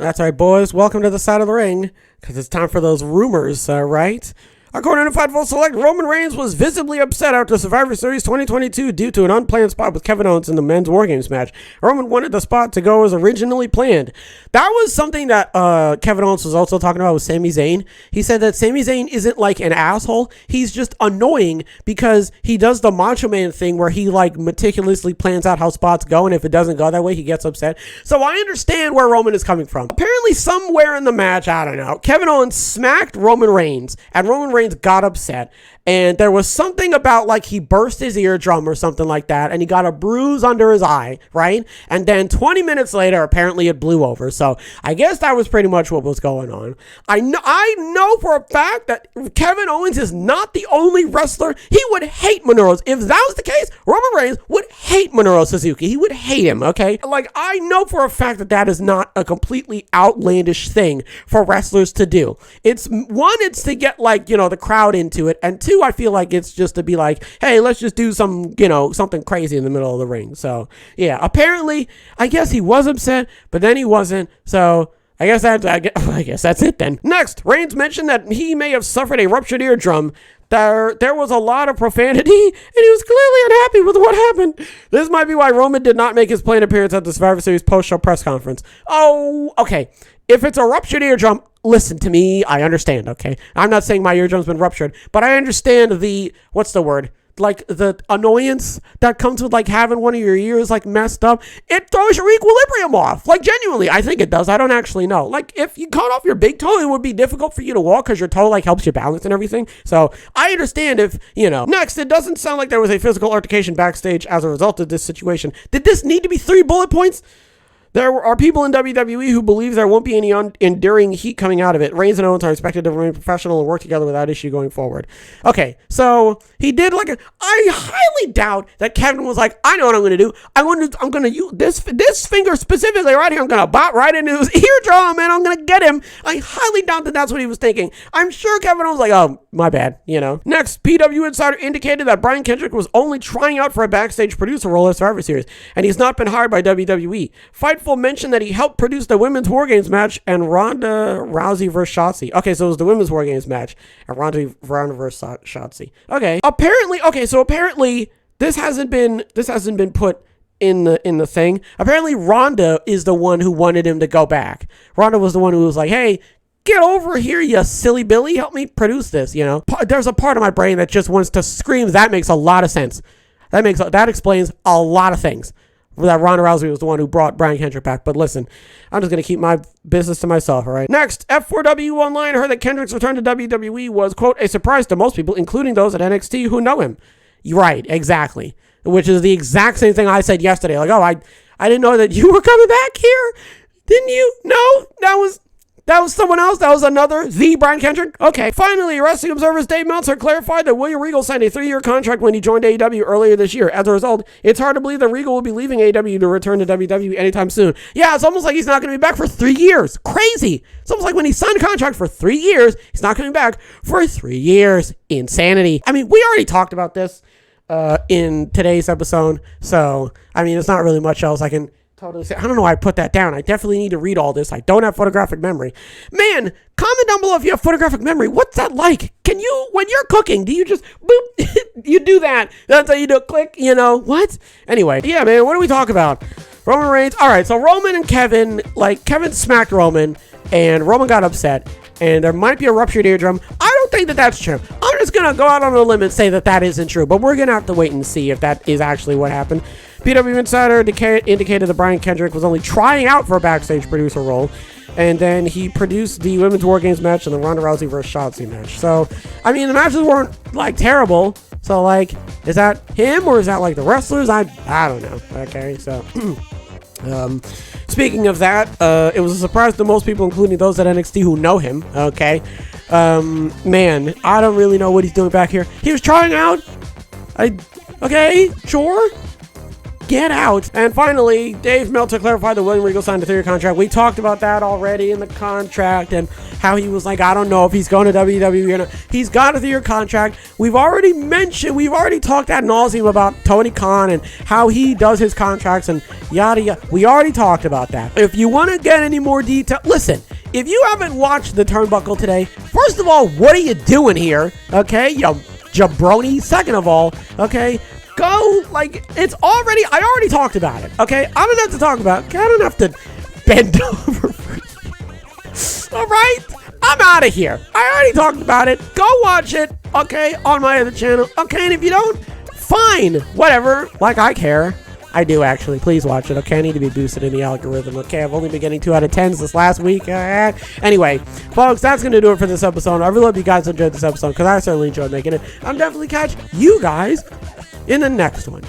That's right, boys. Welcome to the side of the ring, because it's time for those rumors, right? According to Fightful Select, Roman Reigns was visibly upset after Survivor Series 2022 due to an unplanned spot with Kevin Owens in the men's War Games match. Roman wanted the spot to go as originally planned. That was something that Kevin Owens was also talking about with Sami Zayn. He said that Sami Zayn isn't like an asshole. He's just annoying because he does the Macho Man thing where he like meticulously plans out how spots go, and if it doesn't go that way, he gets upset. So I understand where Roman is coming from. Apparently somewhere in the match, I don't know, Kevin Owens smacked Roman Reigns, and Roman Reigns got upset, and there was something about like he burst his eardrum or something like that, and he got a bruise under his eye, right? And then 20 minutes later, apparently it blew over. So I guess that was pretty much what was going on. I know for a fact that Kevin Owens is not the only wrestler. He would hate Minoru. If that was the case, Roman Reigns would hate Minoru Suzuki. He would hate him, okay? Like, I know for a fact that that is not a completely outlandish thing for wrestlers to do. It's to get like, you know, the crowd into it, and two, I feel like it's just to be like, hey, let's just do some, you know, something crazy in the middle of the ring. So yeah, apparently I guess he was upset, but then he wasn't. So I guess that's it then. Next, Reigns mentioned that he may have suffered a ruptured eardrum. There was a lot of profanity, and he was clearly unhappy with what happened. This might be why Roman did not make his planned appearance at the Survivor Series post-show press conference. Oh, okay. If it's a ruptured eardrum, listen to me, I understand, okay? I'm not saying my eardrum's been ruptured, but I understand the, what's the word? Like the annoyance that comes with like having one of your ears like messed up. It throws your equilibrium off. Like genuinely, I think it does. I don't actually know. Like if you cut off your big toe, it would be difficult for you to walk because your toe like helps you balance and everything. So I understand if, you know. Next, it doesn't sound like there was a physical altercation backstage as a result of this situation. Did this need to be 3 bullet points? There are people in WWE who believe there won't be any enduring heat coming out of it. Reigns and Owens are expected to remain professional and work together without issue going forward. Okay, so he did like I highly doubt that Kevin was like, I know what I'm going to do. I'm going to use this finger specifically right here. I'm going to bop right into his eardrum and I'm going to get him. I highly doubt that that's what he was thinking. I'm sure Kevin was like, oh, my bad, you know. Next, PW Insider indicated that Brian Kendrick was only trying out for a backstage producer role at Survivor Series, and he's not been hired by WWE. Fightful mentioned that he helped produce the women's War Games match and Rousey versus Shotzi. Okay, so it was the women's War Games match and Ronda versus Shotzi. Okay. Apparently this hasn't been put in the thing. Apparently Ronda is the one who wanted him to go back. Ronda was the one who was like, hey, get over here, you silly Billy. Help me produce this, you know. There's a part of my brain that just wants to scream. That makes a lot of sense. That explains a lot of things. That Ronda Rousey was the one who brought Brian Kendrick back. But listen, I'm just going to keep my business to myself, all right? Next, F4W Online heard that Kendrick's return to WWE was, quote, a surprise to most people, including those at NXT who know him. Right, exactly. Which is the exact same thing I said yesterday. Like, oh, I didn't know that you were coming back here. Didn't you? No, that was someone else. That was the Brian Kendrick. Okay. Finally, Wrestling Observer's Dave Meltzer clarified that William Regal signed a 3-year contract when he joined AEW earlier this year. As a result, it's hard to believe that Regal will be leaving AEW to return to WWE anytime soon. Yeah, it's almost like he's not going to be back for 3 years. Crazy. It's almost like when he signed a contract for 3 years, he's not coming back for 3 years. Insanity. I mean, we already talked about this in today's episode. So, I mean, it's not really much else I can totally say. I don't know why I put that down. I definitely need to read all this. I don't have photographic memory. Man, comment down below if you have photographic memory. What's that like? Can you, when you're cooking, do you just boop? You do that. That's how you do a click, you know? What? Anyway, yeah, man, what do we talk about? Roman Reigns. All right, so Roman and Kevin, like Kevin smacked Roman and Roman got upset and there might be a ruptured eardrum. I don't think that that's true. I'm just going to go out on a limb and say that that isn't true, but we're going to have to wait and see if that is actually what happened. PW Insider indicated that Brian Kendrick was only trying out for a backstage producer role, and then he produced the Women's War Games match and the Ronda Rousey versus Shotzi match. So, I mean, the matches weren't, like, terrible. So, like, is that him or is that, like, the wrestlers? I don't know. Okay, so... speaking of that, it was a surprise to most people, including those at NXT who know him, okay? Man, I don't really know what he's doing back here. He was trying out. Okay, sure. get out. And finally, Dave Meltzer clarified that William Regal signed a 3-year contract. We talked about that already in the contract and how he was like, I don't know if he's going to WWE or not. He's got a 3-year contract. We've already talked ad nauseum about Tony Khan and how he does his contracts and yada yada. We already talked about that. If you want to get any more detail, listen, if you haven't watched the Turnbuckle today, first of all, what are you doing here? Okay, you jabroni. Second of all, okay, go, like, I already talked about it, okay? I don't have to talk about it. I don't have to bend over for you. All right? I'm out of here. I already talked about it. Go watch it, okay, on my other channel. Okay, and if you don't, fine. Whatever. Like, I care. I do, actually. Please watch it, okay? I need to be boosted in the algorithm, okay? I've only been getting 2 out of 10s this last week. Anyway, folks, that's going to do it for this episode. I really hope you guys enjoyed this episode because I certainly enjoyed making it. I'm definitely catch you guys in the next one.